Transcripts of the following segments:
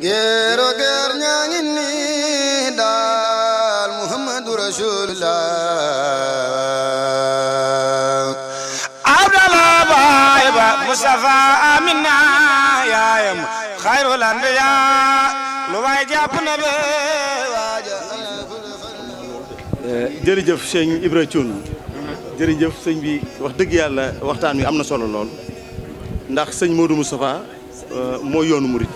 géero géer ñaa ngi nii daal Muhammadu Rasulullah Abdallah baay ba Mustafa Amina yaayam xayrul anbiya lu waay jàpp na be waaja jërëjëf sëñ Ibra Thioune jërëjëf sëñ bi wax dëgg yàlla waxtaan wi am na solo lool ndax sëñ Modou Moustapha moo yoonu murit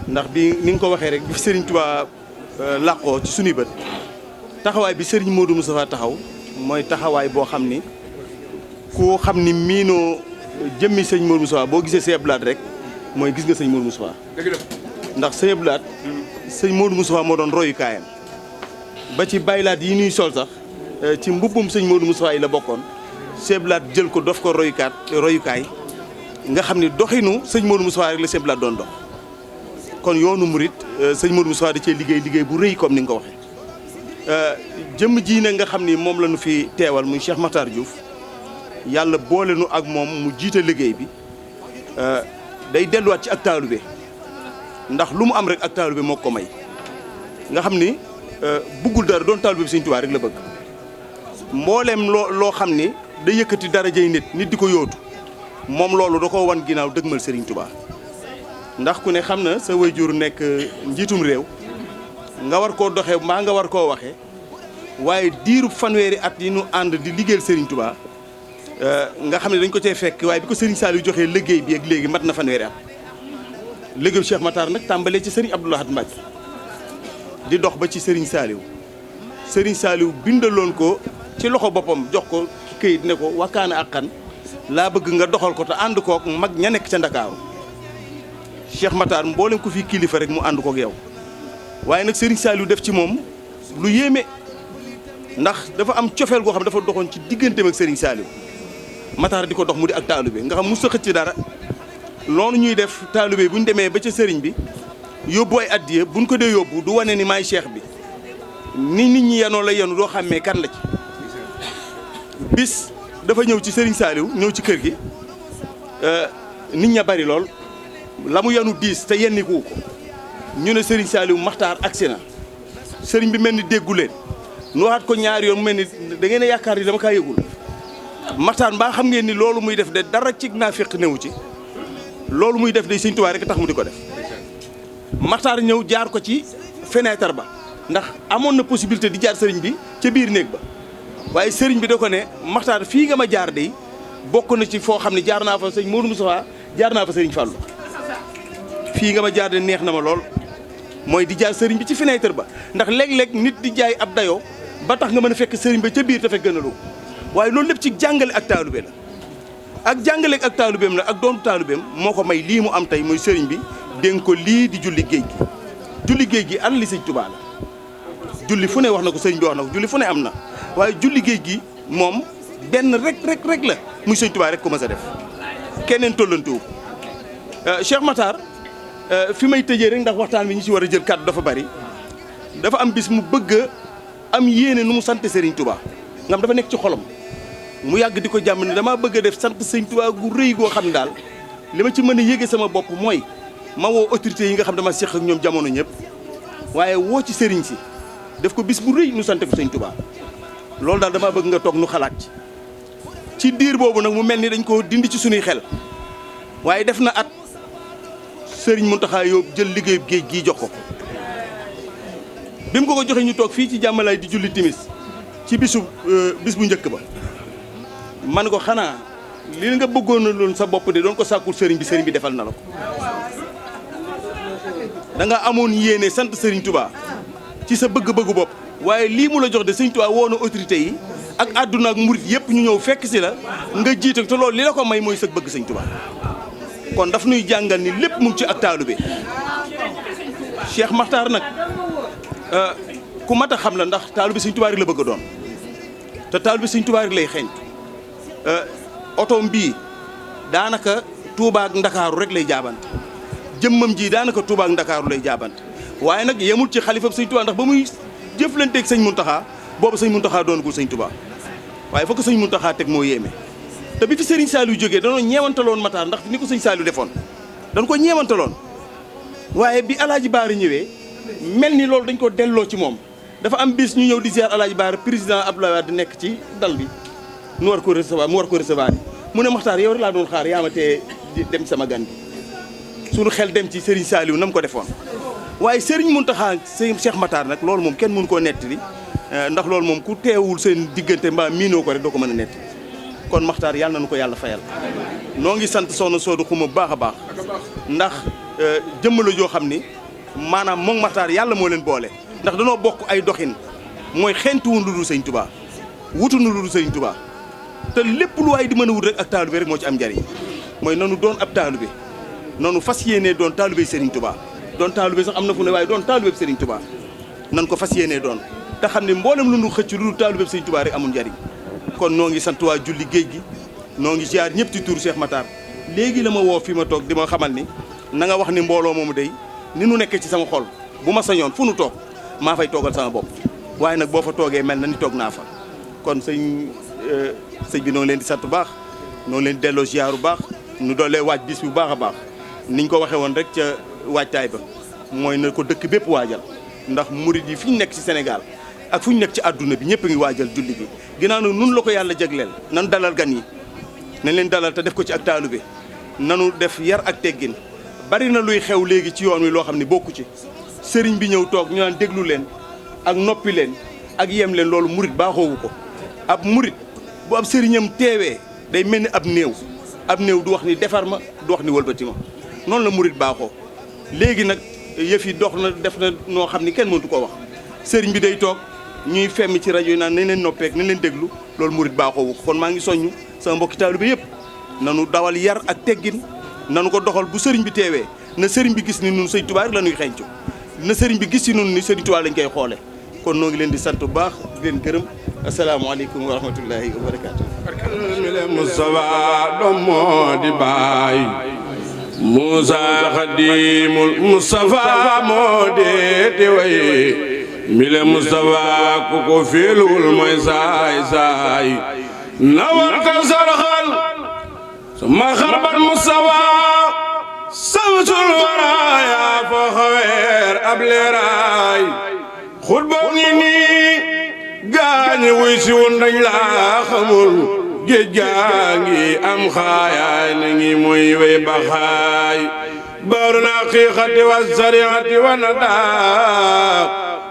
ndax bi ni nga ko waxee rek bi Serigne Touba làqoo ci suñuy bët taxawaay bi Serigne Modou Moustapha taxaw mooy taxawaay boo xam ni ku xam ni miinoo jëmmi sëñ Modou Moustapha boo gisee sëñ Abdou Lahad rek mooy gis nga sëñ Modou Moustapha ndax sëñ Abdou Lahad sëñ Modou Moustapha moo doon royukaayam ba ci baylaat yi ñuy sol sax ci mbubbum sëñ Modou Moustapha yi la bokkoon sëñ Abdou Lahad jël ko daf ko royukaay nga xam ni doxinu sëñ Modou Moustapha rek la sëñ Abdou Lahad doon dox kon yoonu murit sëñ Modou Moustapha da cee liggéey bu rëy comme ni nga ko waxee jëmm ji ne nga xam ni moom la ñu fi teewal muy Cheikh Makhtar Diouf yàlla boole nu ak moom mu jiite liggéey bi day delluwaat ci ak taalube ndax lu mu am rek ak taalube moo ko may nga xam ni buggul dara doon taalube bi sëñ Tuubaa rek la bëgg mbooleem loo xam ni day yëkkati darajay nit di ko yóotu moom loolu da ko wan ginnaaw dëgmal Serigne Touba ndax ku ne xam na sa waajur nekk njiitum réew nga war koo doxee mbaa nga war koo waxee waaye diiru fanweeri at yi nu ànd di liggéeyal Serigne Touba nga xam ne dañ ko cee fekk waaye bi ko Serigne Saliou joxee liggéey bi ak léegi mat na fanweeri at liggéeyu Cheikh Matar nag tàmbalee ci Serigne Abdou Lahad Mbacké di dox ba ci Serigne Saliou bindaloon ko ci loxo boppam jox ko këyit ne ko wakkaana ak xan laa bëgg nga doxal ko te ànd kook mag ña nekk ca Ndakaaru Cheikh Matar mboolem ko fii kilifa rek mu ànd kook yow waaye nag Serigne Saliou def ci moom lu yéeme ndax dafa am cofeel goo xam dafa doxoon ci digganteem ak Serigne Saliou Matar di ko dox mu di ak taalube nga xam mu sa xëcc dara loolu ñuy def taalube bu ñu demee ba ca Serigne bi yóbbu ay addiya buñ ko dee yóbbu du wane ni maay cheikh bi ni nit ñi yanoo la yenu doo xàmmee kan la ci bis dafa ñëw ci Serigne Saliou ñëw ci kër gi nit ña bari lool la mu yanu diis te yenniku ko ñu ne Serigne Saliou Makhtar agsi na Serigne bi mel ni déggu leen nu waxaat ko ñaari yoon mu mel ni da ngeen a yaakaar ni dama kaa yëgul Makhtar mbaa xam ngeen ni loolu muy def de dara ci naafiq newu ci loolu muy def de Serigne Touba rek tax mu di ko def Makhtar ñëw jaar ko ci fenêtre ba ndax amoon na possibilité di jaar Serigne bi ca biir néeg ba waaye Serigne bi da ko ne Makhtar fii nga ma jaar de bokk na ci foo xam ne jaar naa fa sëñ Modou Moustapha jaar naa fa Serigne Fallou fii nga ma jaar de neex na ma lool mooy di jaar Serigne bi ci fenêtre ba ndax léeg-léeg nit di jaay ab dayoo ba tax nga mën a fekk Serigne ba ca biir te fekk gën a loo waaye loolu lépp ci jàngale ak taalube la ak jàngale ak taalubeem la ak doon taalubeem moo ko may lii mu am tey mooy Serigne bi dénk ko lii di julli géej gi an li sëñ Touba la julli fu ne wax na ko Serigne bi wax na ko julli fu ne am na waaye julli géej gi moom benn rek la muy sëñ Touba rek ko mës a def keneen tollantewu Cheikh Matar fi may tëjee rek ndax waxtaan bi ñu ci war a jël kàddu dafa bari dafa am bis mu bëgg am yéene nu mu sant Serigne Touba nga xam dafa nekk ci xolam mu yàgg di ko jàmm ne damaa bëgg a def sant Serigne Touba gu rëy goo xam ne daal li ma ci mën a yéege sama bopp mooy ma woo autorités yi nga xam dama seq ak ñoom jamono ñëpp waaye woo ci Serigne si def ko bis bu rëy nu sant ko Serigne Touba loolu daal damaa bëgg nga toog nu xalaat ci diir boobu nag mu mel ni dañ ko dindi ci sunuy xel waaye def na at Serigne Mountakha Yóbbu jël liggéeyu géej gii jox ko bi mu ko joxee ñu toog fii ci jàmmalaay di julli timis ci bis bu njëkk ba man ko xanaa li nga bëggoon na loon sa bopp de doon ko sàkkul Serigne bi defal na la ko da nga amoon yéene sant Serigne Touba ci sa bëgg-bëggu bopp waaye lii mu la jox de Serigne Touba woo na autorité yi ak àdduna ak murit yëpp ñu ñëw fekk si la nga jiite te loolu li la ko may mooy sa bëgg Serigne Touba kon daf nuy jàngal ni lépp mu ngi ci ak taalube Cheikh Makhtar nag ku mat a xam la ndax taalube Serigne Touba rek la bëgg a doon te taalube Serigne Touba rek lay xeeñ otoom bii daanaka Touba ak Ndakaaru rek lay jaabante jëmmam ji daanaka Touba ak Ndakaaru lay jaabante waaye nag yemul ci xalifa Serigne Touba ndax ba muy jëflanteeg sëñ Mountakha boobu sëñ Mountakha doonagul sëñ Touba waaye fa ko sëñ Mountakha teg moo yéeme te bi fi Serigne Saliou jógee danoo ñeewantaloon Matar ndax ni ko sëñ Saliou defoon dañ ko ñeewantaloon waaye bi Alaaji Baara ñëwee mel ni loolu dañ ko delloo ci moom dafa am bis ñu ñëw di ziar Alaaji Baara président Abdoulaye Wade nekk ci dal bi mu war ko recevoir mu ne Maxtaar yow rek laa doon xaar yaa ma tee dem sama gan gi suñu xel dem ci Serigne Saliou na mu ko defoon waaye Serigne Mountakha Cheikh Matar nag loolu moom kenn mënu koo nettali ndax loolu moom ku teewul seen diggante mbaa miinoo ko rek doo ko mën a nettali kon Maxtaar yàlla nañu ko yàlla fayal noo ngi sant soxna Soodu Xuma bu baax a baax ndax jëmm la joo xam ni maanaam moom Maxtaar yàlla moo leen boole ndax danoo bokk ay doxin mooy xentuwun lu dul Sëñ Tuubaa wutuñu lu dul Sëñ Tuubaa te lépp lu waay di mën a wut rek ak taalibe rek moo ci am njariñ mooy nanu doon ab taalibe noonu fas yéenee doon taalibe Serigne Touba doon taalibe sax am na fu ne waaye doon taalibe Serigne Touba nan ko fas yéenee doon te xam ne mboolem lu nu xëcc lu dul taalibe Serigne Touba rek amul njariñ kon noo ngi sant waa julli géej gi noo ngi ziar ñëpp ci tuur Cheikh Matar léegi la ma woo fi ma toog di ma xamal ni na nga wax ni mbooloo moomu day ni nu nekkee ci sama xol bu ma sañoon fu nu toog maa fay toogal sama bopp waaye nag boo fa toogee mel na ni toog naa fa kon sëñ bi noo ngi leen di sant bu baax noo ngi leen di delloo ziar bu baax nu doolee waaj bis bu baax a baax niñ ko waxee woon rek ca waajtaay ba mooy na ko dëkk bépp waajal ndax murid yi fi ñu nekk ci Sénégal ak fu ñu nekk ci àdduna bi ñëpp a ngi waajal julli gi ginnaaw nag nun la ko yàlla jagleel nan dalal gan yi nañ leen dalal te def ko ci ak taalube nanu def yar ak teggin bari na luy xew léegi ci yoon wi loo xam ne bokku ci sëriñ bi ñëw toog ñu naan déglu leen ak noppi leen ak yem leen loolu murid baaxoowu ko ab murid bu ab sëriñam teewee day mel ni ab néew du wax ni defar ma du wax ni wëlbati ma noonu la murid baaxoo léegi nag yëf yi dox na def na noo xam ni kenn mëntu ko wax sëriñ bi day toog ñuy femm ci rajo yi naan nañ leen noppeek nañ leen déglu loolu murid baaxoowu ko kon maa ngi soññu sama mbokki taalibe yëpp nanu dawal yar ak teggin nanu ko doxal bu sëriñ bi teewee na sëriñ bi gis ni nun Sëriñ Tuubaa rek la ñuy xeeñcu na sëriñ bi gis ci nun ni Sëriñ Tuubaa lañ koy xoole kon noo ngi leen di sant bu baax di leen gërëm asalaamaaleykum wa rahmatullahi wa barakaatu mile Mustafa doom moo di baay Musa Xadimul Mustafa moo deeti way mile Mustafa ku ko fiilul mooy saay na warta sarxal sama xarbat Mustafa samsul waraaya foo xaweer ab leeraay xutba ngi nii gaañi wuy si woon dañ laa xamul géej gaa ngi am xaayaay na ngi muy wey baxaay baaru na xiixati wa sariati wa nadaa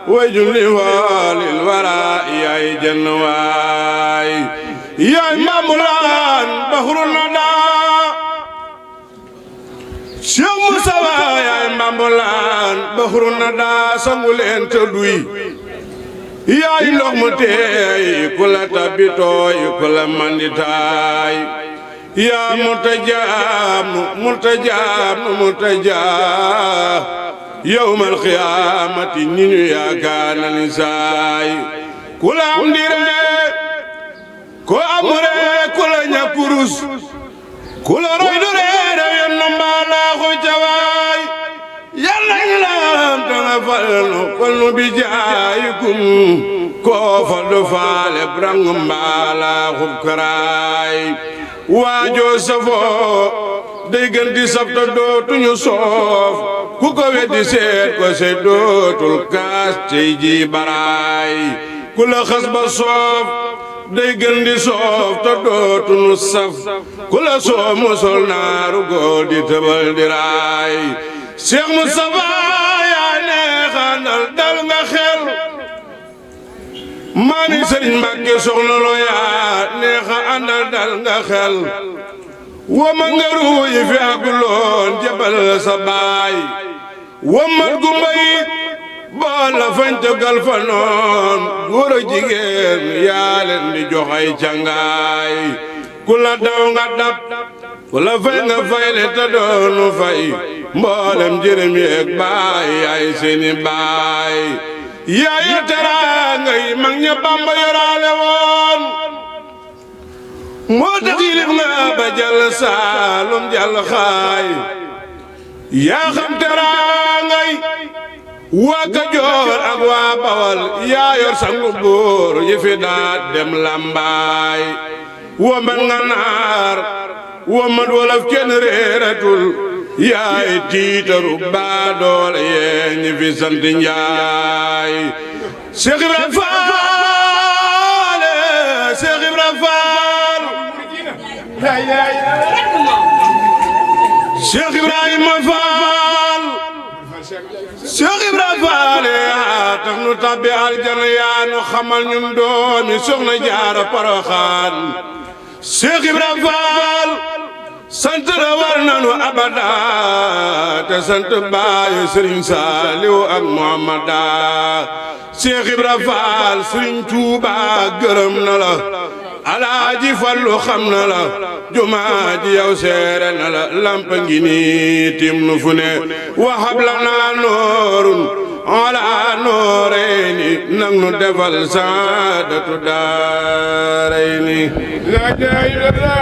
way julli walil wara yaay jën waay yaay maamulaan baxru nadaa Cheikh Mustafa yaay maamulaan baxru nadaa sangu leen te duy yaay ndox mu teey ku la tabitooy ku la manditaay yaa murtajaam yawmal qiyaamati ni ñu yaakaar na ni saay ku la am dire ku amure ku la ñakurus ku la roy du reere yon na mbaalaaxu jawaay yàlla ñu la am ta nga fal nu kol nu bi jaayikum koo fal du faale brang mbaalaaxu karaay waajoo safoo day gën di saf ta dootuñu soof ku ko weddi seet ko se dootul kaas tey ji baraay ku la xas ba soof day gën di soof ta dootuñu saf ku la soof musol naaru góor di tëbal di raay Cheikh Moustapha yaa neexanal dal nga xel maami Sëriñ Mbàkke soxna lo yaa neexa àndal dal nga xel wama nga ruuyi fi aguloon jebal sa baay wamat gumba yi boola fañ jogal fa noon góor ak jigéen yaa leen di joxay cangaay ku la daw nga dab ku la fay nga fayle te doonu fay mboolem jërëm yeeg baay yaay seeni baay yaay teraanga yi mag ña Bamba yoraale woon moo tax yilif nga ba jàll Saalum jàll xaay yaa xam teraanga yi waa Kajoor ak waa Bawal yaa yor sangu góor yi fi daat dem Lambaay woman nga naar woman wolof kenn réeratul yaay tiitaru baadoole yee ñi fi sant Njaay Cheikh Ibra Fall Cheikh Ibra Fall Cheikh Ibrahima Fall Cheikh Ibra Fall tax nu tabbi aljana yaa nu xamal ñun doomi Soxna Jaara Poroxaan Cheikh Ibra Fall sant la war nanu abada te sant baayu Serigne Saliou ak Muhammada Cheikh Ibra Fall Serigne Touba gërëm na la Alaaji Fallu xam na la jumaa ji yow seere na la lamp ngi nii tim nu fu ne wahab lana noorun ala nooreyni nang nu defal saadatu daarayni la ilaha illallah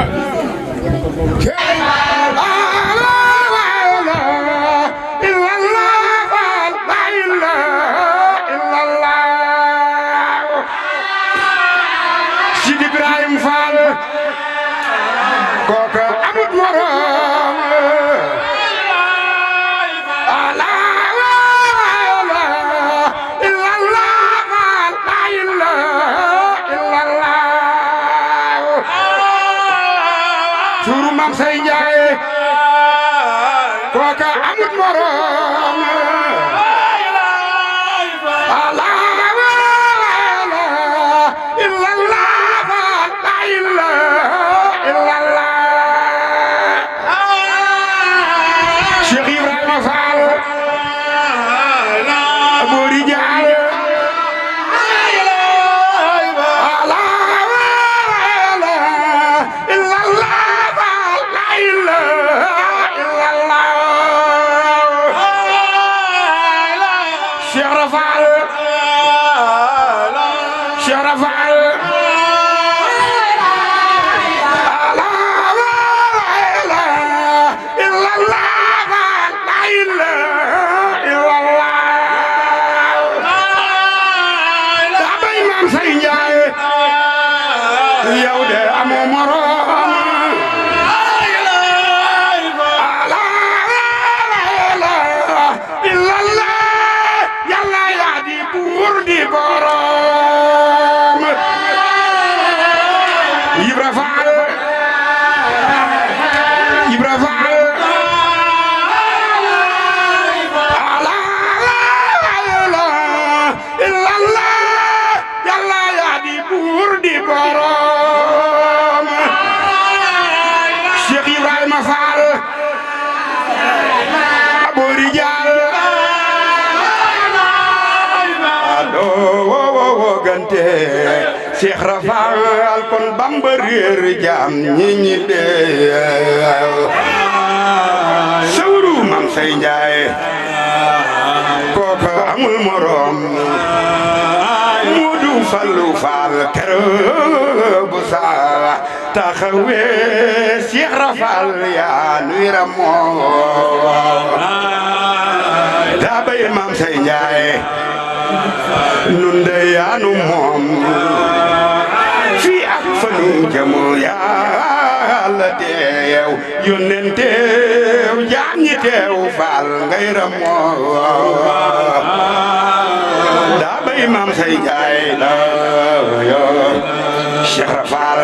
Cheikh Rafal kon Bamba réer jaam ñi ñi dee sawru Mam Say Njaay kooka amul morom Mudu Fallu Fall keroog bu saa taxawee Cheikh Rafal yaa nuy ramoo daa bay Mam Say Njaay nun de yaanu moom fii ak fanu jëmu Yàlla teew yónneen teew jaam ñi teew Faal ngay ramoo daa bay Mam Say Njaay la yoo Cheikh Rafal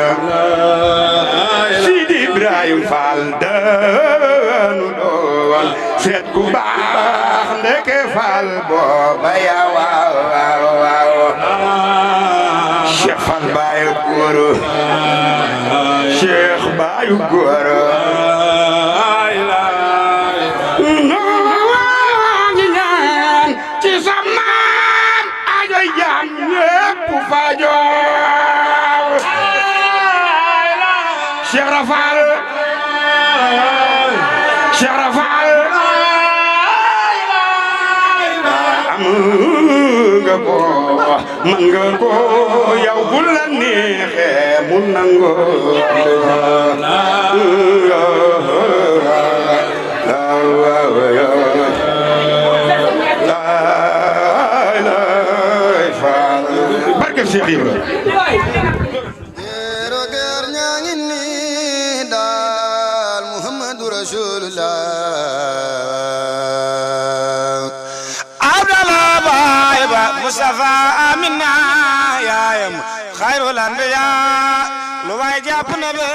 Sidi Ibrahim Faal daanu doon seet ku baax ndeke Faal booba yaa waaw Cheikh Fall baayu góor Cheikh baayu góor noo ngi ñaan ci sa maam ajoy jaam ñépp faajo Cheikh Rafal Cheikh Rafal nga ko man nga ko yow bu la neexee mu nangu barke Cheikh Ibra Ger ñaa ngi nii daal Muhammadu Rasulullah Mustafa Amina yaayam xayrul anbiya lu waay jàpp na be